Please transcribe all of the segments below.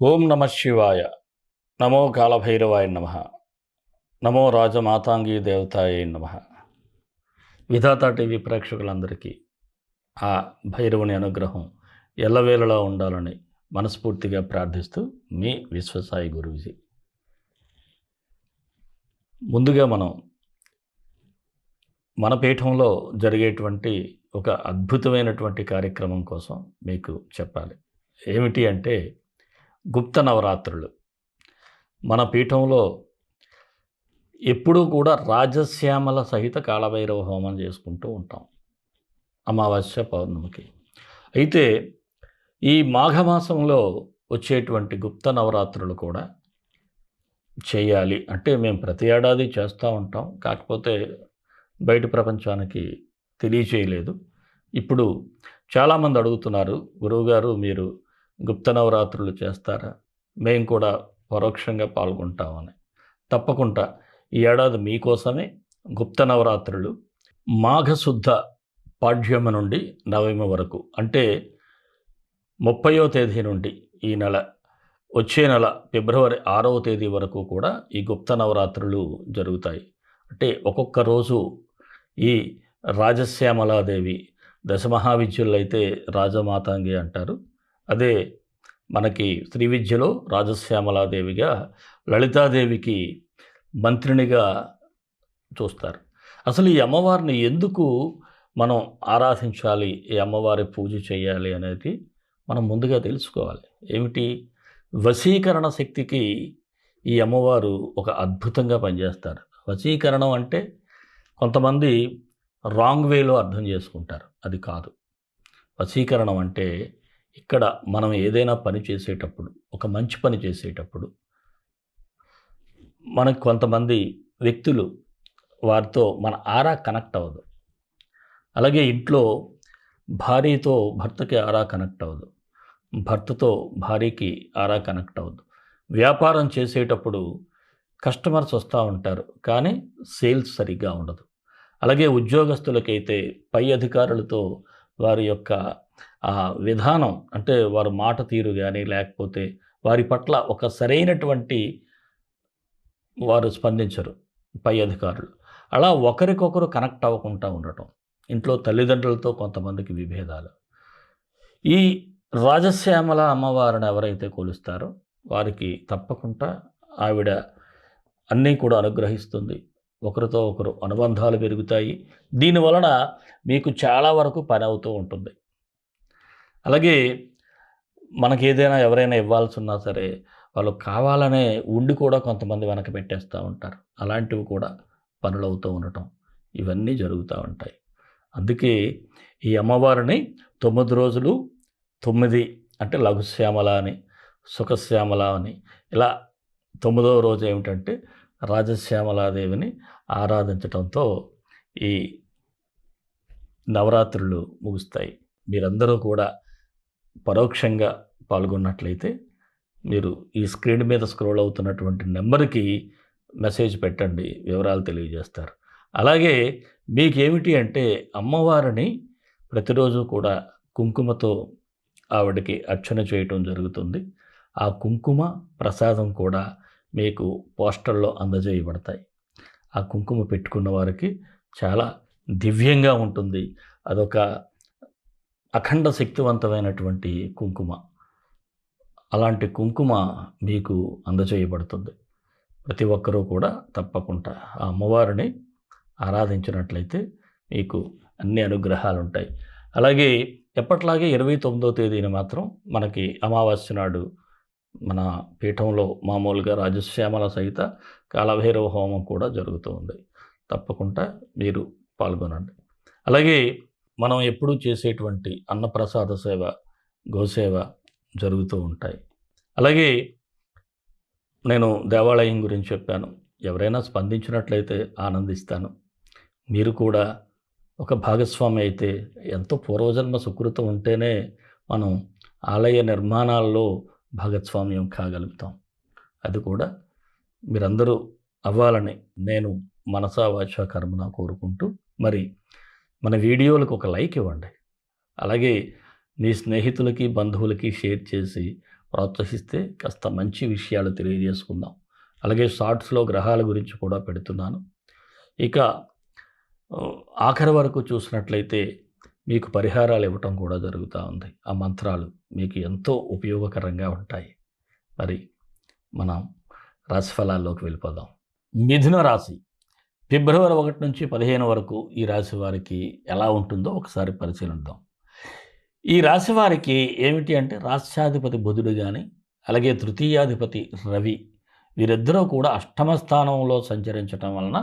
ఓం నమ శివాయ. నమో కాళభైరవాయ నమ. నమో రాజమాతాంగీ దేవతాయ నమ. విధాత టీవీ ప్రేక్షకులందరికీ ఆ భైరవుని అనుగ్రహం ఎల్లవేళలా ఉండాలని మనస్ఫూర్తిగా ప్రార్థిస్తూ మీ విశ్వసాయి గురూజీ. ముందుగా మన పీఠంలో జరిగేటువంటి ఒక అద్భుతమైనటువంటి కార్యక్రమం కోసం మీకు చెప్పాలి. ఏమిటి అంటే గుప్త నవరాత్రులు. మన పీఠంలో ఎప్పుడూ కూడా రాజశ్యామల సహిత కాళభైరవ హోమం చేసుకుంటూ ఉంటాం అమావాస్య పౌర్ణమికి. అయితే ఈ మాఘమాసంలో వచ్చేటువంటి గుప్త నవరాత్రులు కూడా చేయాలి అంటే మేము ప్రతి ఏడాది చేస్తూ ఉంటాం. కాకపోతే బయట ప్రపంచానికి తెలియచేయలేదు. ఇప్పుడు చాలామంది అడుగుతున్నారు, గురువుగారు మీరు గుప్త నవరాత్రులు చేస్తారా, మేము కూడా పరోక్షంగా పాల్గొంటామని. తప్పకుండా ఈ ఏడాది మీకోసమే గుప్త నవరాత్రులు మాఘశుద్ధ పాడ్యమ నుండి నవమి వరకు, అంటే 30వ తేదీ నుండి ఈ నెల వచ్చే నెల ఫిబ్రవరి 6వ తేదీ వరకు కూడా ఈ గుప్త నవరాత్రులు జరుగుతాయి. అంటే ఒక్కొక్క రోజు ఈ రాజశ్యామలాదేవి, దశమహావిద్యల్లో అయితే రాజమాతాంగి అంటారు, అదే మనకి శ్రీ విద్యలో రాజశ్యామలాదేవిగా, లలితాదేవికి మంత్రినిగా చూస్తారు. అసలు ఈ అమ్మవారిని ఎందుకు మనం ఆరాధించాలి, ఈ అమ్మవారి పూజ చేయాలి అనేది మనం ముందుగా తెలుసుకోవాలి. ఏమిటి? వశీకరణ శక్తికి ఈ అమ్మవారు ఒక అద్భుతంగా పనిచేస్తారు. వశీకరణం అంటే కొంతమంది రాంగ్ వేలో అర్థం చేసుకుంటారు, అది కాదు. వశీకరణం అంటే ఇక్కడ మనం ఏదైనా పని చేసేటప్పుడు, ఒక మంచి పని చేసేటప్పుడు మనకు కొంతమంది వ్యక్తులు, వారితో మన ఆరా కనెక్ట్ అవ్వదు. అలాగే ఇంట్లో భార్యతో భర్తకి ఆరా కనెక్ట్ అవ్వదు, భర్తతో భార్యకి ఆరా కనెక్ట్ అవ్వదు. వ్యాపారం చేసేటప్పుడు కస్టమర్స్ వస్తూ ఉంటారు, కానీ సేల్స్ సరిగ్గా ఉండదు. అలాగే ఉద్యోగస్తులకైతే పై అధికారులతో వారి యొక్క విధానం, అంటే వారి మాట తీరు కానీ, లేకపోతే వారి పట్ల ఒక సరైనటువంటి వారు స్పందించరు పై అధికారులు. అలా ఒకరికొకరు కనెక్ట్ అవ్వకుండా ఉండటం. ఇంట్లో తల్లిదండ్రులతో కొంతమందికి విభేదాలు. ఈ రాజశ్యామల అమ్మవారిని ఎవరైతే కొలుస్తారో వారికి తప్పకుండా ఆవిడ అన్నీ కూడా అనుగ్రహిస్తుంది. ఒకరితో ఒకరు అనుబంధాలు పెరుగుతాయి. దీనివలన మీకు చాలా వరకు పని అవుతూ ఉంటుంది. అలాగే మనకి ఏదైనా ఎవరైనా ఇవ్వాల్సి ఉన్నా సరే, వాళ్ళు కావాలనే ఉండి కూడా కొంతమంది వెనక పెట్టేస్తూ ఉంటారు. అలాంటివి కూడా పనులు అవుతూ ఉండటం, ఇవన్నీ జరుగుతూ ఉంటాయి. అందుకే ఈ అమ్మవారిని 9 రోజులు 9 అంటే లఘుశ్యామల అని, సుఖశ్యామల అని, ఇలా 9వ రోజు ఏమిటంటే రాజశ్యామలాదేవిని ఆరాధించటంతో ఈ నవరాత్రులు ముగుస్తాయి. మీరందరూ కూడా పరోక్షంగా పాల్గొన్నట్లయితే మీరు ఈ స్క్రీన్ మీద స్క్రోల్ అవుతున్నటువంటి నెంబర్కి మెసేజ్ పెట్టండి, వివరాలు తెలియజేస్తారు. అలాగే మీకేమిటి అంటే అమ్మవారిని ప్రతిరోజు కూడా కుంకుమతో ఆవిడకి అర్చన చేయటం జరుగుతుంది. ఆ కుంకుమ ప్రసాదం కూడా మీకు పోస్టర్లో అందజేయబడతాయి. ఆ కుంకుమ పెట్టుకున్న వారికి చాలా దివ్యంగా ఉంటుంది. అదొక అఖండ శక్తివంతమైనటువంటి కుంకుమ. అలాంటి కుంకుమ మీకు అందజేయబడుతుంది. ప్రతి ఒక్కరూ కూడా తప్పకుండా ఆ అమ్మవారిని ఆరాధించినట్లయితే మీకు అన్ని అనుగ్రహాలు ఉంటాయి. అలాగే ఎప్పట్లాగే 29వ తేదీన మాత్రం మనకి అమావాస్య నాడు మన పీఠంలో మామూలుగా రాజశ్యామల సహిత కాళభైరవ హోమం కూడా జరుగుతూ ఉంది. తప్పకుండా మీరు పాల్గొనండి. అలాగే మనం ఎప్పుడూ చేసేటువంటి అన్నప్రసాద సేవ, గోసేవ జరుగుతూ ఉంటాయి. అలాగే నేను దేవాలయం గురించి చెప్పాను. ఎవరైనా స్పందించినట్లయితే ఆనందిస్తాను. మీరు కూడా ఒక భాగస్వామి అయితే, ఎంతో పూర్వజన్మ సుకృతం ఉంటేనే మనం ఆలయ నిర్మాణాల్లో భాగస్వామ్యం కాగలుగుతాం. అది కూడా మీరందరూ అవ్వాలని నేను మనసా వాచా కర్మన కోరుకుంటూ, మరి మన వీడియోలకు ఒక లైక్ ఇవ్వండి. అలాగే మీ స్నేహితులకి, బంధువులకి షేర్ చేసి ప్రోత్సహిస్తే కాస్త మంచి విషయాలు తెలియజేసుకుందాం. అలాగే షార్ట్స్లో గ్రహాల గురించి కూడా పెడుతున్నాను. ఇక ఆఖరి వరకు చూసినట్లయితే మీకు పరిహారాలు ఇవ్వటం కూడా జరుగుతూ ఉంది. ఆ మంత్రాలు మీకు ఎంతో ఉపయోగకరంగా ఉంటాయి. మరి మనం రాశిఫలాల్లోకి వెళ్ళిపోదాం. మిథున రాశి ఫిబ్రవరి 1 నుంచి 15 వరకు ఈ రాశి వారికి ఎలా ఉంటుందో ఒకసారి పరిశీలిద్దాం. ఈ రాశి వారికి ఏమిటి అంటే రాష్ట్రాధిపతి బుధుడు కానీ, అలాగే తృతీయాధిపతి రవి, వీరిద్దరూ కూడా అష్టమ స్థానంలో సంచరించటం వలన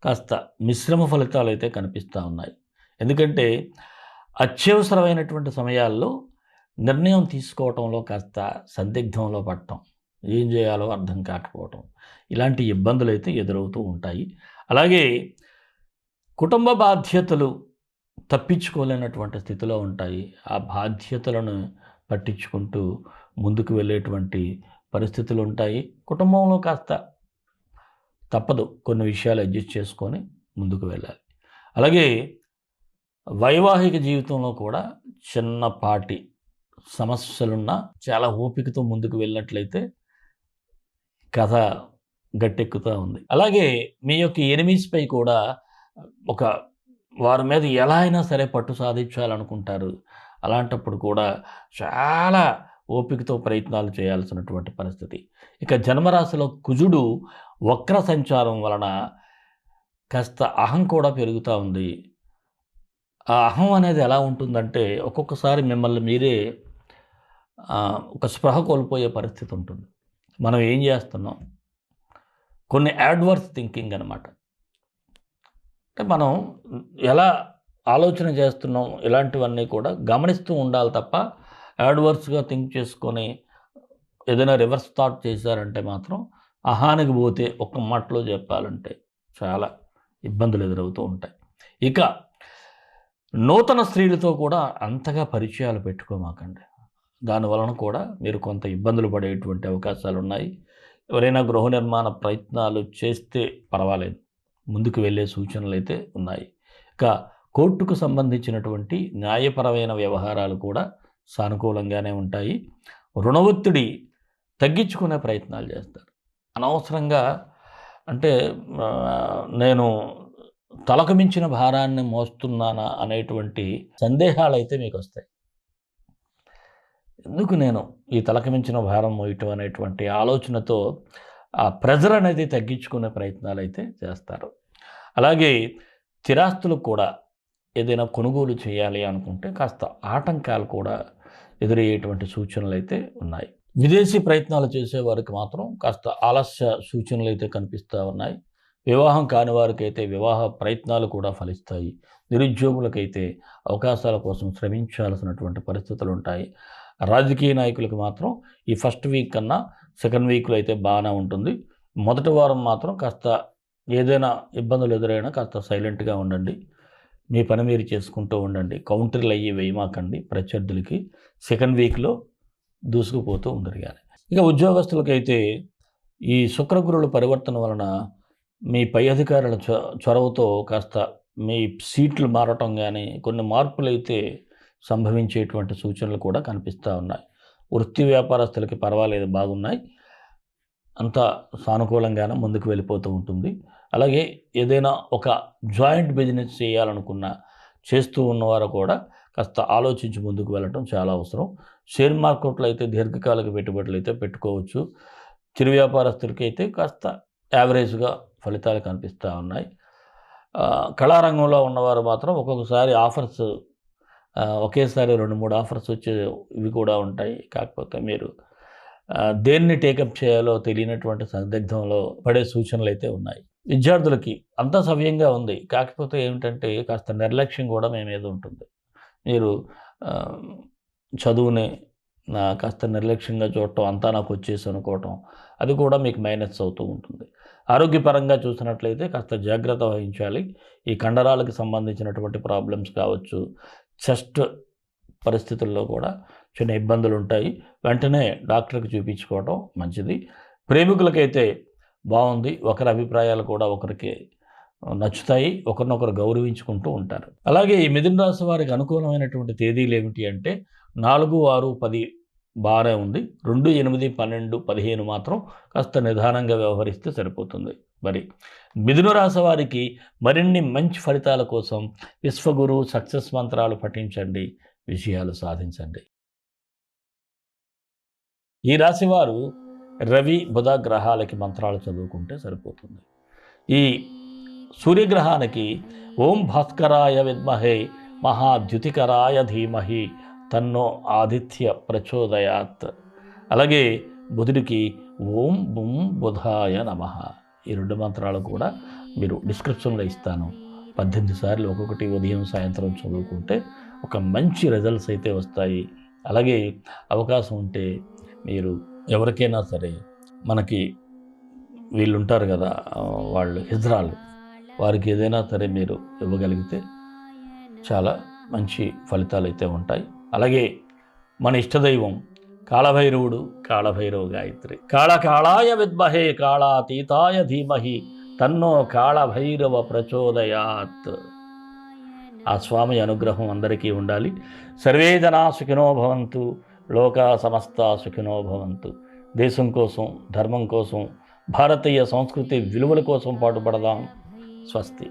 కాస్త మిశ్రమ ఫలితాలు అయితే కనిపిస్తూ ఉన్నాయి. ఎందుకంటే అత్యవసరమైనటువంటి సమయాల్లో నిర్ణయం తీసుకోవటంలో కాస్త సందిగ్ధంలో పడటం, ఏం చేయాలో అర్థం కాకపోవటం, ఇలాంటి ఇబ్బందులు అయితే ఎదురవుతూ ఉంటాయి. అలాగే కుటుంబ బాధ్యతలు తప్పించుకోలేనటువంటి స్థితిలో ఉంటాయి. ఆ బాధ్యతలను పట్టించుకుంటూ ముందుకు వెళ్ళేటువంటి పరిస్థితులు ఉంటాయి. కుటుంబంలో కాస్త తప్పదు, కొన్ని విషయాలు అడ్జస్ట్ చేసుకొని ముందుకు వెళ్ళాలి. అలాగే వైవాహిక జీవితంలో కూడా చిన్నపాటి సమస్యలున్నా చాలా ఓపికతో ముందుకు వెళ్ళినట్లయితే కథ గట్టెక్కుతూ ఉంది. అలాగే మీ యొక్క ఎనిమీస్పై కూడా ఒక వారి మీద ఎలా అయినా సరే పట్టు సాధించాలనుకుంటారు. అలాంటప్పుడు కూడా చాలా ఓపికతో ప్రయత్నాలు చేయాల్సినటువంటి పరిస్థితి. ఇక జన్మరాశిలో కుజుడు వక్ర సంచారం వలన కాస్త అహం కూడా పెరుగుతూ ఉంది. ఆ అహం అనేది ఎలా ఉంటుందంటే ఒక్కొక్కసారి మిమ్మల్ని మీరే ఒక స్పృహ కోల్పోయే పరిస్థితి ఉంటుంది. మనం ఏం చేస్తున్నాం, కొన్ని యాడ్వర్స్ థింకింగ్ అనమాట. అంటే మనం ఎలా ఆలోచన చేస్తున్నాం, ఇలాంటివన్నీ కూడా గమనిస్తూ ఉండాలి తప్ప యాడ్వర్స్గా థింక్ చేసుకొని ఏదైనా రివర్స్ థాట్ చేశారంటే మాత్రం అహానికి పోతే ఒక్క మాటలో చెప్పాలంటే చాలా ఇబ్బందులు ఎదురవుతూ ఉంటాయి. ఇక నూతన స్త్రీలతో కూడా అంతగా పరిచయాలు పెట్టుకోమాకండి. దానివలన కూడా మీరు కొంత ఇబ్బందులు పడేటువంటి అవకాశాలు ఉన్నాయి. ఎవరైనా గృహ నిర్మాణ ప్రయత్నాలు చేస్తే పర్వాలేదు, ముందుకు వెళ్ళే సూచనలు అయితే ఉన్నాయి. ఇక కోర్టుకు సంబంధించినటువంటి న్యాయపరమైన వ్యవహారాలు కూడా సానుకూలంగానే ఉంటాయి. రుణ ఒత్తిడి తగ్గించుకునే ప్రయత్నాలు చేస్తారు. అనవసరంగా అంటే నేను తలకు మించిన భారాన్ని మోస్తున్నానా అనేటువంటి సందేహాలు అయితే మీకు వస్తాయి. ఎందుకు నేను ఈ తలకు మించిన భారం మోయటం అనేటువంటి ఆలోచనతో ఆ ప్రెజర్ అనేది తగ్గించుకునే ప్రయత్నాలు అయితే చేస్తారు. అలాగే స్థిరాస్తులకు కూడా ఏదైనా కొనుగోలు చేయాలి అనుకుంటే కాస్త ఆటంకాలు కూడా ఎదురయ్యేటువంటి సూచనలు అయితే ఉన్నాయి. విదేశీ ప్రయత్నాలు చేసేవారికి మాత్రం కాస్త ఆలస్య సూచనలు అయితే కనిపిస్తూ ఉన్నాయి. వివాహం కాని వారికైతే వివాహ ప్రయత్నాలు కూడా ఫలిస్తాయి. నిరుద్యోగులకైతే అవకాశాల కోసం శ్రమించాల్సినటువంటి పరిస్థితులు ఉంటాయి. రాజకీయ నాయకులకు మాత్రం ఈ ఫస్ట్ వీక్ కన్నా సెకండ్ వీక్లో అయితే బాగానే ఉంటుంది. మొదటి వారం మాత్రం కాస్త ఏదైనా ఇబ్బందులు ఎదురైనా కాస్త సైలెంట్గా ఉండండి. మీ పని మీరు చేసుకుంటూ ఉండండి. కౌంటర్లు అయ్యి వేయమాకండి ప్రత్యర్థులకి. సెకండ్ వీక్లో దూసుకుపోతూ ఉండరు. కానీ ఇక ఉద్యోగస్తులకైతే ఈ శుక్రగురుల పరివర్తన వలన మీ పై అధికారుల చొరవతో కాస్త మీ సీట్లు మారటం కానీ కొన్ని మార్పులు అయితే సంభవించేటువంటి సూచనలు కూడా కనిపిస్తూ ఉన్నాయి. వృత్తి వ్యాపారస్తులకి పర్వాలేదు, బాగున్నాయి, అంతా సానుకూలంగానే ముందుకు వెళ్ళిపోతూ ఉంటుంది. అలాగే ఏదైనా ఒక జాయింట్ బిజినెస్ చేయాలనుకున్న చేస్తూ ఉన్నవారు కూడా కాస్త ఆలోచించి ముందుకు వెళ్ళటం చాలా అవసరం. షేర్ మార్కెట్లో అయితే దీర్ఘకాలిక పెట్టుబడులు అయితే పెట్టుకోవచ్చు. చిరు వ్యాపారస్తులకి అయితే కాస్త యావరేజ్గా ఫలితాలు కనిపిస్తూ ఉన్నాయి. కళారంగంలో ఉన్నవారు మాత్రం ఒక్కొక్కసారి ఆఫర్స్ ఒకేసారి 2-3 ఆఫర్స్ వచ్చే ఇవి కూడా ఉంటాయి. కాకపోతే మీరు దేన్ని టేకప్ చేయాలో తెలియనటువంటి సందిగ్ధంలో పడే సూచనలు అయితే ఉన్నాయి. విద్యార్థులకి అంతా సవ్యంగా ఉంది. కాకపోతే ఏమిటంటే కాస్త నిర్లక్ష్యం కూడా మీ మీద ఉంటుంది. మీరు చదువుని కాస్త నిర్లక్ష్యంగా చూడటం, అంతా నాకు వచ్చేసి అనుకోవటం, అది కూడా మీకు మైనస్ అవుతూ ఉంటుంది. ఆరోగ్యపరంగా చూసినట్లయితే కాస్త జాగ్రత్త వహించాలి. ఈ కండరాలకు సంబంధించినటువంటి ప్రాబ్లమ్స్ కావచ్చు, చెస్ట్ పరిస్థితుల్లో కూడా చిన్న ఇబ్బందులు ఉంటాయి. వెంటనే డాక్టర్కి చూపించుకోవటం మంచిది. ప్రేమికులకైతే బాగుంది. ఒకరి అభిప్రాయాలు కూడా ఒకరికి నచ్చుతాయి. ఒకరినొకరు గౌరవించుకుంటూ ఉంటారు. అలాగే ఈ మిథున రాశి వారికి అనుకూలమైనటువంటి తేదీలు ఏమిటి అంటే 4, 6, 10 బాగానే ఉంది. 2, 8, 12, 15 మాత్రం కాస్త నిదానంగా వ్యవహరిస్తే సరిపోతుంది. మరి మిథున రాశి వారికి మరిన్ని మంచి ఫలితాల కోసం విశ్వగురు సక్సెస్ మంత్రాలు పఠించండి, విజయాలు సాధించండి. ఈ రాశివారు రవి బుధ గ్రహాలకి మంత్రాలు చదువుకుంటే సరిపోతుంది. ఈ సూర్యగ్రహానికి ఓం భాస్కరాయ విద్మహే మహాద్యుతికరాయ ధీమహి తన్నో ఆదిత్య ప్రచోదయాత్. అలాగే బుధుడికి ఓం బుం బుధాయ నమః. ఈ 2 మంత్రాలు కూడా మీరు డిస్క్రిప్షన్లో ఇస్తాను. 18 సార్లు ఒక్కొక్కటి ఉదయం సాయంత్రం చదువుకుంటే ఒక మంచి రిజల్ట్స్ అయితే వస్తాయి. అలాగే అవకాశం ఉంటే మీరు ఎవరికైనా సరే, మనకి వీళ్ళు ఉంటారు కదా, వాళ్ళు హిజ్రాలు, వారికి ఏదైనా సరే మీరు ఇవ్వగలిగితే చాలా మంచి ఫలితాలు అయితే ఉంటాయి. అలాగే మన ఇష్టదైవం కాళభైరవుడు, కాళభైరవ గాయత్రి. కాళకాళాయ విద్మహే కాళాతీతాయ ధీమహి తన్నో కాళభైరవ ప్రచోదయాత్. ఆ స్వామి అనుగ్రహం అందరికీ ఉండాలి. సర్వే జనా సుఖినో భవంతు, లోకా సమస్త సుఖినో భవంతు. దేశం కోసం, ధర్మం కోసం, భారతీయ సంస్కృతి విలువల కోసం పాటుపడదాం. స్వస్తి.